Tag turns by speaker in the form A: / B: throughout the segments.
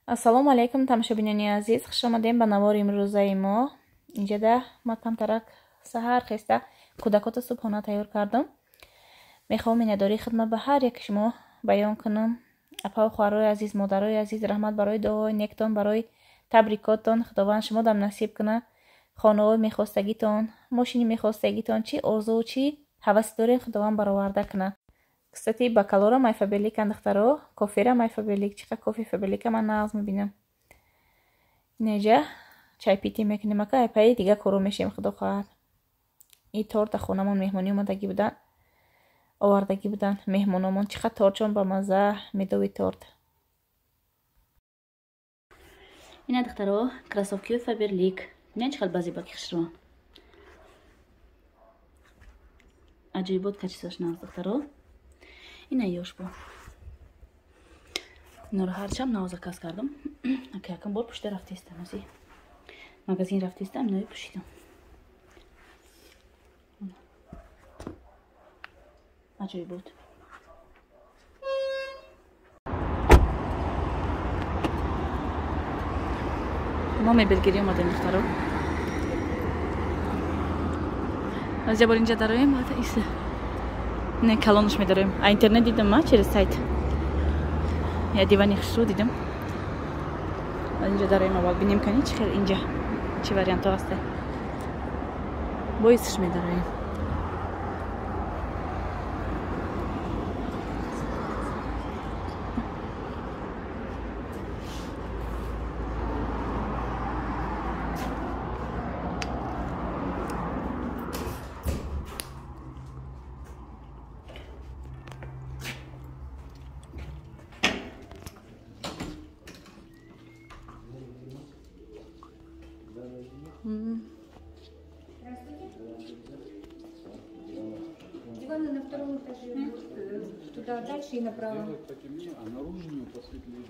A: Ассалому алайкум тамошобинони азиз, хуш омадем ба навори имрӯзаи мо. Инҷа да ма камтарак саҳар хеста кӯдакота субҳона тайёр кардам. Мехоҳам миннатдорӣ хидмат ба ҳар яки шумо баён кунам. Апа хоҳарои азиз, модарои азиз, раҳмат барои дуои нектон, барои табрикоттон. Худованд шумодам насиб куна. Хонаҳои мехостагитон, мошини мехостагитон, чӣ орзу, чӣ ҳаваси дорем, худованд бароварда куна. Кстати, бакалора майфабелик андахтаро, кофера майфабелик, чиқа кофе фабелика ман нағз мебинам. Неҷа чай пити мекунем, ака айпаи дига кору мешем худо хоҳад. И торта хонамон меҳмонӣ омадаги будан, овардаги будан меҳмономон. Чиқа торчон ба маза, медови торт. Ина духтаро кроссовки фаберлик. Не чиқад баъзи баки хишро. Аҷибот качисаш нағз духтаро. Ина ёш бо. Инро ҳарчам навзаказ кардам. Ака якам бор пушта рафтистам, ази магазин рафтистам, инои пушидам. Аҷибот. мо мебелгирӣ омадем духтаро. аз ҷабор инҷа дароем, баъд иса не калонаш медароем. А интернет дидам ма через сайт. Я дивани хушро дидам. аз инҷа дароем, аввал бинем кани чӣ хел инҷа чӣ варианто аста. боисаш медароем.
B: Диваны на втором этаже. Туда дальше и направо.
C: Потемнее, а наружную посветлее.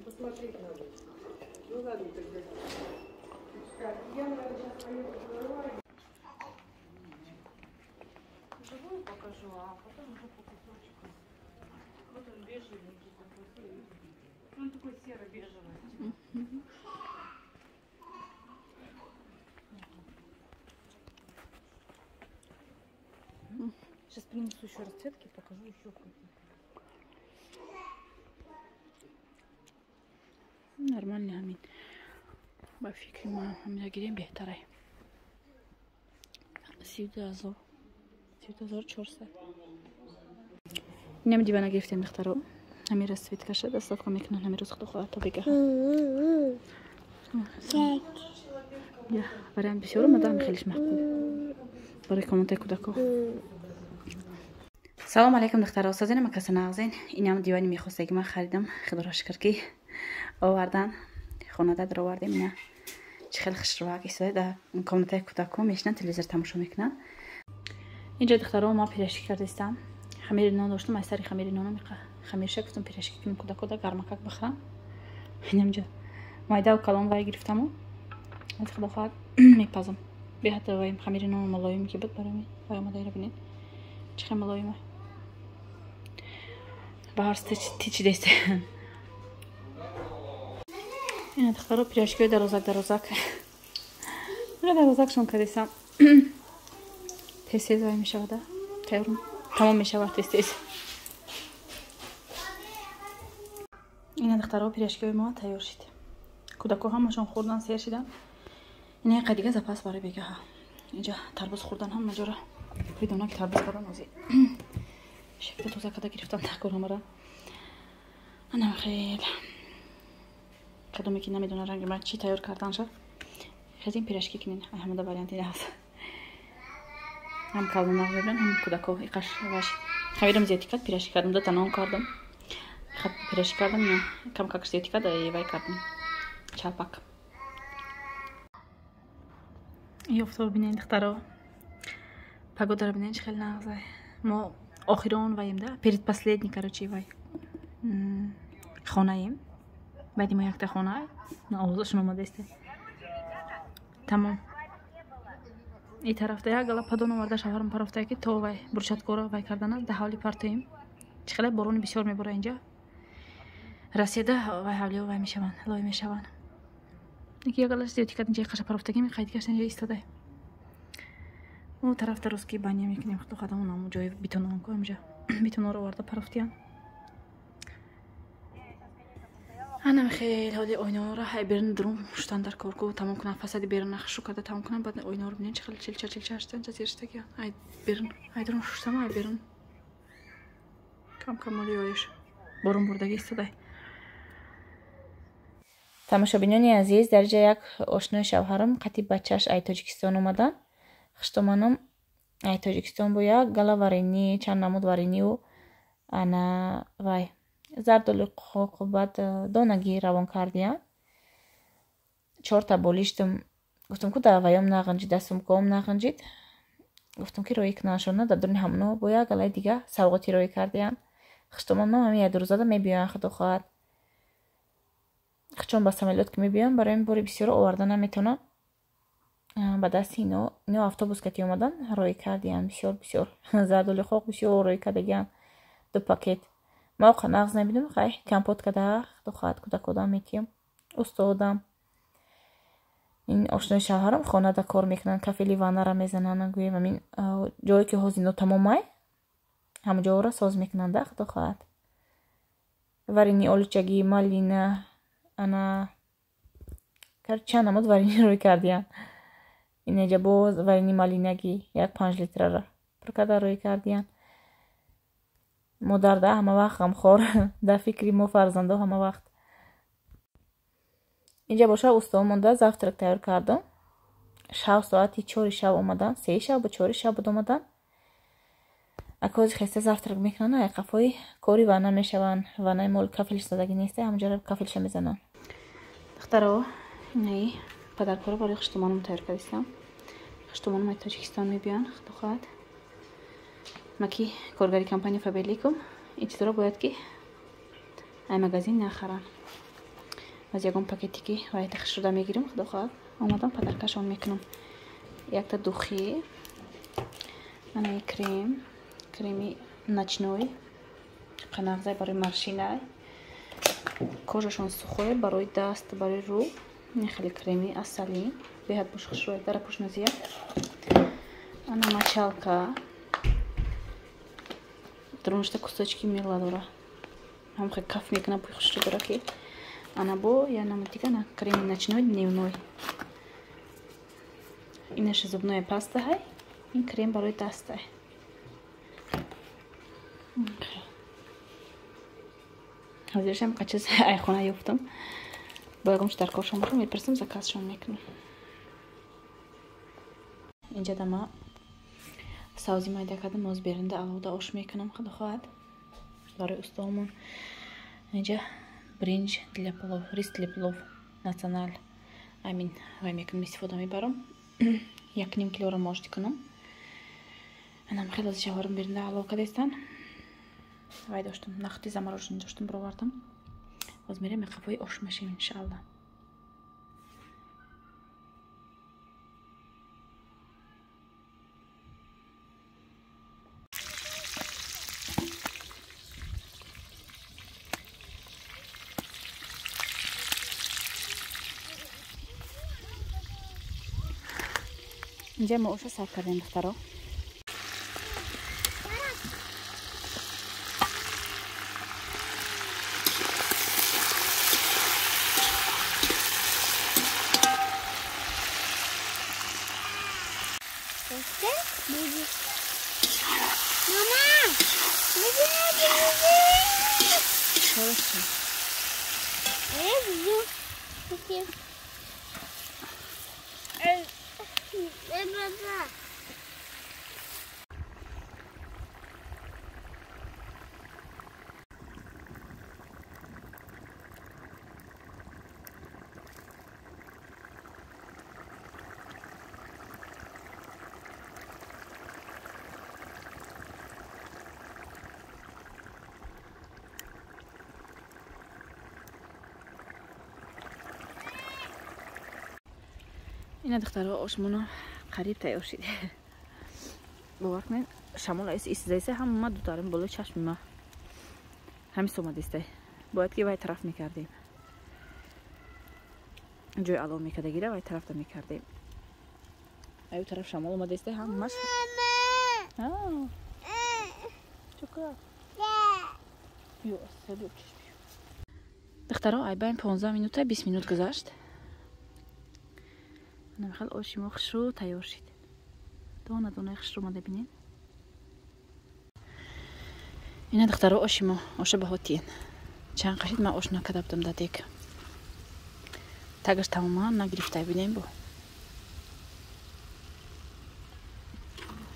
B: Посмотреть надо. Ну ладно тогда. Так, я, наверное, сейчас поеду в Лаварь. Живую покажу, а потом уже по кусочку. Вот он бежевенький такой. Он такой серо-бежевый. Сейчас принесу еще расцветки, покажу еще какие-то.
A: Нормально ҳамин. Ба фикри ман ҳамина гирем беҳтарай. 32,400. Инам дивана гирифтем духтаро. Ҳамин расцветкаша доставка мекунам ҳамин рӯз худо хоҳад то бегаҳа. Я вариант бисёр омадаам, хелиш мақбул. Барои комонтаи кӯдако. Салому алайкум духтаро. Созинама каса нағзен. Инам дивани мехостаги ман харидам. Худоро шукр ки овардан хонада даровардем. ина чӣ хел хушроак истода дар комнатаи кӯдако мешинан, телевизор тамошо мекунан. инҷа духтаро ман пирашки кардистам. хамири нон доштам, аз сари хамири нонам хамирша гуфтам пирашки кунем кӯдако да гармакак бихӯрам. инамҷа майдаву калон вай гирифтаму аз худо хоҳад мепазам. беҳатта вай хамири нон молоими ки буд барои вай омадаира бинед чӣ хел молоима. баҳар тичи дест. ина духтаро пирашкиҳои дарозак дарозакшон кардистам. тез вай мешавада, тамом мешавад тез. ина духтаро пирашкиҳои мо тайёр шид. кӯдако ҳамашон хӯрдан, сер шидан. ина яқа дига запас барои бегаҳа. инҷа тарбуз хӯрдан ҳама ҷора. бидона ки тарбуз барон ози шакли тоза када гирифтам такурамара. анам хел кадоме ки намедона ранги ман чӣ тайёр карданша. хезин пирашки кинин. ҳамада варианти наст. ҳам калон нағз мебинам, ҳам кӯдако иқаш ваш. хамирам зиёди кард, пирашки кардам, дута нон кардам. пирашки кардам, кам как зиёди кард, вай кардам. Чалпак. این افتاد ببینین دخترها погода ببینین چه خیلی نغزه ما آخران واییم ده перед последний короче вай خانه ایم بعدی ما یک تا خانه نه آوازشون آمده است تمام این طرف ده یک گلا پدون آورده شوهرم پرفته که تو وای برشت کارا وای کردن ده حالی پرتویم چه خیلی بارون بسیار میباره اینجا رسیده وای حالی وای میشوند لای میشوند یکی یک گلاش دیوتی کردن اینجا قش پرفته که میخواید که اینجا ایستاده اون طرف درست که بانی میکنیم خود خودمون هم جای بیتون کو اینجا بیتون رو آورده پرفتیان انا خیلی حالی آینه را های برن درون شدن در کار کو تمام کنم فسادی برن نخشو کرده تمام کنم بعد آینه رو ببینین چه خیلی چلچه هستن چه زیرشته که های برن های درون شدم های برن کم کم مالی آیش بارون بردگی ایستاده тамошобинони азиз дар ҷа як ошнои шавҳарам қатъи бачааш ай тоҷикистон омадан хиштоманам ай тоҷикистон бу як гала варини чанд намуд варинию ана вай зардоли қуқубат донагӣ равон кардиян 4 та болиштум гуфтам ку да ваём нағанҷид да сумкаом нағанҷид гуфтам ки роӣ кунашона да дуни ҳамно бо як галаи дига савғоти роӣ кардиян хиштоманам ҳами як рӯзада мебиёян худо хоҳад чон ба самолёт ки мебиём барои бори бисёр оварда наметавонам ба дасти ино автобус кати омадан роӣ кардиян бисёр зардоли хоқ бисёр роӣ кардагиян 2 пакет ма оқа нағз намедум хай компот када худо хоҳад кӯдакодам метиям устодам ин ошнои шавҳарам хонада кор мекунанд кафели ваннара мезананд гӯем амин ҷое ки ҳозино тамомай ҳама ҷоро соз мекунанд худо хоҳад варини олучагӣ малина ана чанд намуд варини рӯй кардиян инеҷа боз варини малинагӣ як 5 литрара пуркада рӯй кардиян модар да ҳама вақт ғамхор да фикри мо фарзандо ҳама вақт инҷа боша устоо монда завтрак тайёр кардам шав соати 4 шаб омадан 3 шаб ба 4 шаб буд омадан акози хеста завтрак мекунанд ай қафои кори вана мешаванд ванаи мол кафелш задагӣ неста ҳамаҷора кафелша мезананд духтаро инаи падаркора барои хиштумонам тайёр кардистам хиштумонам ай тоҷикистон мебиёянд худо хоҳад маки коргари компания фаберликум ин чизро бояд ки ай магазин нахарам аз ягон пакети ки вай тахиш шуда мегирим худо хоҳад омадам падаркашон мекунам якта духӣ анаи креми ночной қанағзай барои маршинай кожашон сухой барои даст барои рӯ ин хеле креми асалин беҳад бушхушрӯй дара пушназия ана мочалка дронашта кусочки мела дора ҳам хе каф мекунам бӯи хушрӯ дора ки ана бо я намуд дига на креми ночной дневной инаш зубная паста ҳай ин крем барои дастай ҳозиршам қачиз ай хона ёфтам бо ягон штаркошон бо мепарсам заказшон мекунам инҷа дама савзи майда кардам моз беринда алода ош мекунам худо хоҳад барои устомон инҷа бринҷ для плов рис для плов национал амин вай мекунам истифода мебарам 1,5 килора мош дикунам анам хеле аз шавҳарам беринда алока дестан вай доштам нахти заморожен доштам бировардам ҳоз мерем қафои ош мешавем иншаалло инҷа мо оша сарв кардем духтаро Хорошо.
D: Я люблю.
A: اینا دخترها آشمونا قریب تیار شده. باور کنین شمال ایستایسته هم ما دو داریم بالای چشم ما همین اومده است. باید که وای طرف میکردیم. جای علام میکرده گیره وای طرف تا میکردیم. ایو طرف شمال اومده است هم ماش. چکار؟ یو سلو چشم. دخترها ای بین 15 مینوته 20 مینوت گذشت. نمیخواد آشیمو خشرو تیار شد. دونه دونه خشرو اومده ببینین. اینا دخترها آشیمو آشه بهاتین. چند قشید من آشنا کردم دادیک. تاگش تماما نگرفته ببینیم بو.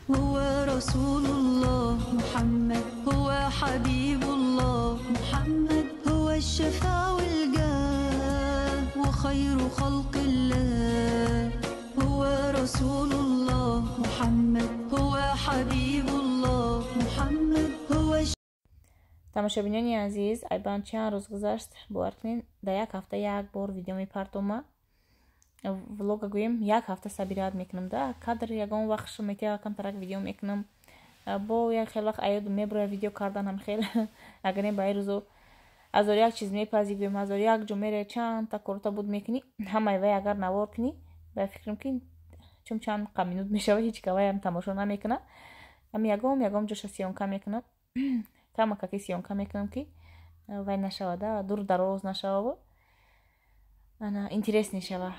E: هو رسول الله محمد هو حبيب الله محمد هو الشفاء والجاه وخير خلق الله هو رسول الله محمد هو حبيب الله محمد هو
A: тамошобинони азиз айбан чанд рӯз гузашт бовар кунед дар як ҳафта як бор видео мепартома влога гӯем як ҳафта сабират мекунам да кадр ягон вақт шумете камтарак видео мекунам бо як хел вақт аяд мебура видео кардан ҳам хел агар не ба ин рӯзо азор як чиз мепазигӯем азор як ҷо мере чанд та корта буд мекунӣ ҳамаи вай агар навор кунӣ ба фикрам ки чун чанд қа минут мешава ҳеч ка вайам тамошо намекунам ҳам ягом ҷоша сиёнка мекунам камакаки сиёнка мекунам ки вай нашавада дур дароз нашава ана интересный шава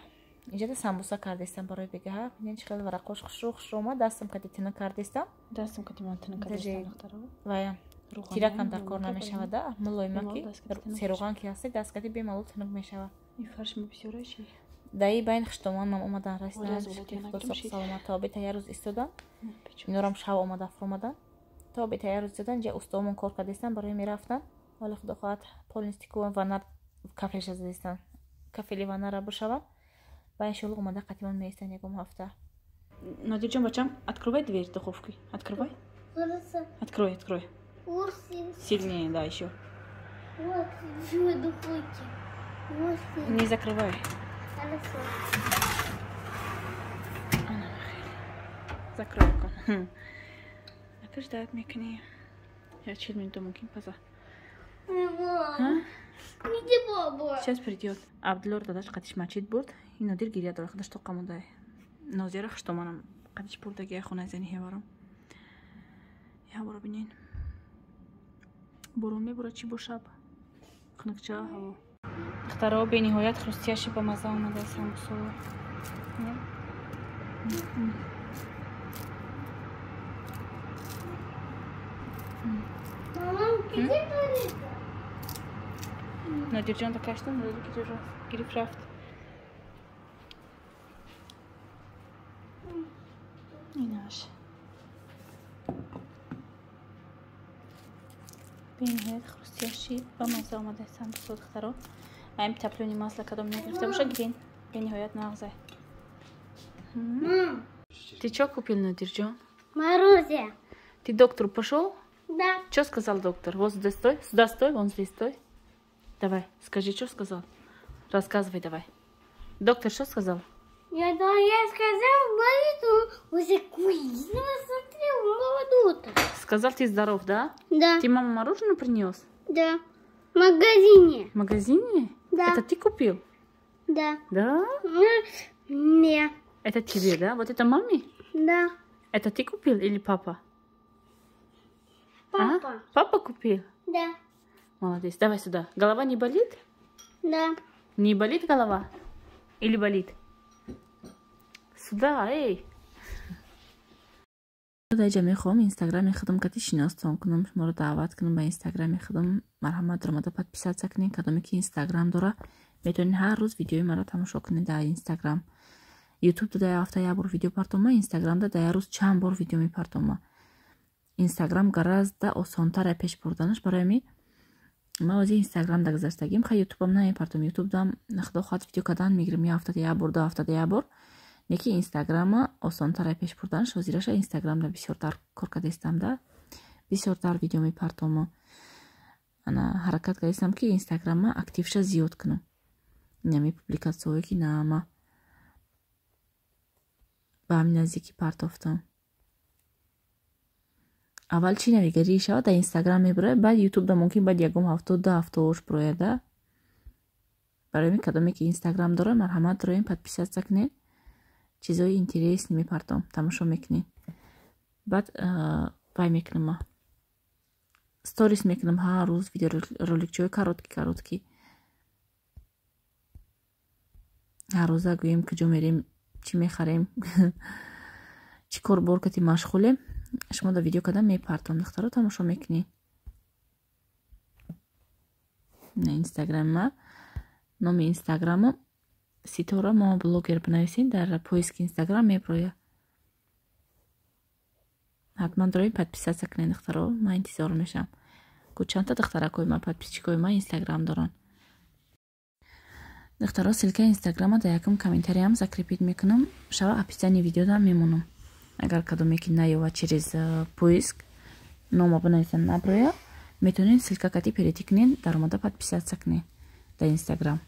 A: инҷода самбуса кардестам барои бегаҳа бинен чӣ хел варақош хушрӯ омад дастам кати тина кардестам
B: Дастам кати ман тина кардестам
A: ваям тиракам дар кор намешавада мулоима ки сероған ки ҳасти даст кати бемалол тинук мешава
B: ин фарш бисёра чи
A: даи байн хиштоманам омадан расидан саломат то бета як рӯз истодан инорам шав омада фуромадан то бета як рӯз истодан ҷа устомон кор кардестан барои мерафтан вале худо хоҳад полнистику ванар кафеша задестан кафели ванара бушава байн шулуq омада қатимон меистан ягом ҳафта
B: Надирҷон бачам открывай дверь духовки открывай
D: Хорошо.
B: открой сильнее да ещё
D: Вот, в духовке. Вот.
B: не закрывай
D: Хорошо.
B: закрой окно это ждать мекни я через минуту мумкин поза
D: Мама. Где баба?
B: сейчас придёт Абдуллор дадаш қатиш мачид бурд ин Нодир гирия дора худаш тоқамудай Нозира хиштоманам қатиш бурдаги хона зани ҳеварам я боро бинин борон мебура чи бо шаб хунукча ҳаво
A: духтаро бениҳоят хрустияши ба маза омада самбусо
D: Мама, где Лариса?
A: Надирҷон дакаштам Нодир гирифт рафт инаш бениҳоят хрустияши ба маза омада самбусо духтаро аим таплони масла кадом нагирифта боша гирин бениҳоят нағзай ты чё купил Надирҷон
D: Морозия.
A: ты к доктору пошёл
D: Да.
A: Что сказал доктор? Вот здесь стой, сюда стой, вон здесь стой. Давай, скажи, что сказал? Рассказывай давай. Доктор что сказал?
D: Я сказал, болит, он уже курица. Ну, смотри, молодута.
A: Сказал, ты здоров, да?
D: Да.
A: Ты мама мороженое принес?
D: Да. В магазине.
A: В магазине?
D: Да.
A: Это ты купил?
D: Да.
A: Да?
D: Не.
A: Это тебе, да? Вот это маме?
D: Да.
A: Это ты купил или папа?
D: Папа.
A: А? Папа купил?
D: Да.
A: Молодец. Давай сюда. Голова не болит?
D: Да.
A: Не болит голова? Или болит? Сюда, эй! дай ҷамеъи хоҳам инстаграми худам кати шиностон кунам шуморо даъват кунам ба инстаграми худам марҳамат омада подписатсия кунед кадоме ки инстаграм дора метавонед ҳар рӯз видеои маро тамошо кунед дар инстаграм ютуб дар як ҳафта як бор видео партома инстаграмда дар як рӯз чанд бор видео мепартома инстаграм гаразда осонтара пеш бурданаш барои ҳамин ман ози инстаграмда гузаштагим ха ютубам намепартом ютубдам худо хоҳад видео кардан мегирам як ҳафтада як бор ду ҳафтада як бор неки инстаграма осонтара пеш бурданаш ҳозираша инстаграмда бисёртар кор кардестамда бисёртар видео мепартома ана ҳаракат кардестам ки инстаграма активша зиёд кунам нами публикатсиёе ки наама
B: ба ҳамин наздикӣ партофтам. аввал чӣ навигарӣ шавад дар инстаграм мебурояд, баъд ютубда мумкин баъд ягум ҳафту ду ҳафтаош бурояда. барои ин кадоме ки инстаграм дорад марҳамат дорем подписатсия кунед, чизҳои интересни мепартом тамошо мекунед. баъд вай мекунам, ма сторис мекунам ҳар рӯз видеороликчиҳои коротки ҳар рӯза гӯем куҷо мерем, чӣ мехарем, чӣ корбор кати машғулем, шумо да видео кардан мепартом, духтаро тамошо мекунед. Инстаграма, номи инстаграмам Ситора мо блогер бинависед, дар поиски инстаграм меброяд. ҳатман дорем подписатсия кунед духтаро, ман интизор мешам. чанда духтаракои ман подписчикои ман инстаграм доранд. духтаро силкаи инстаграма дар якум комментариям закрепит мекунам, шава описанияи видеодам мемонам. агар кадоме ки наёвад через поиск номо бинависанд наброя, метавонед силка кати перейти кунед, дар омада подписатсия кунед дар инстаграм.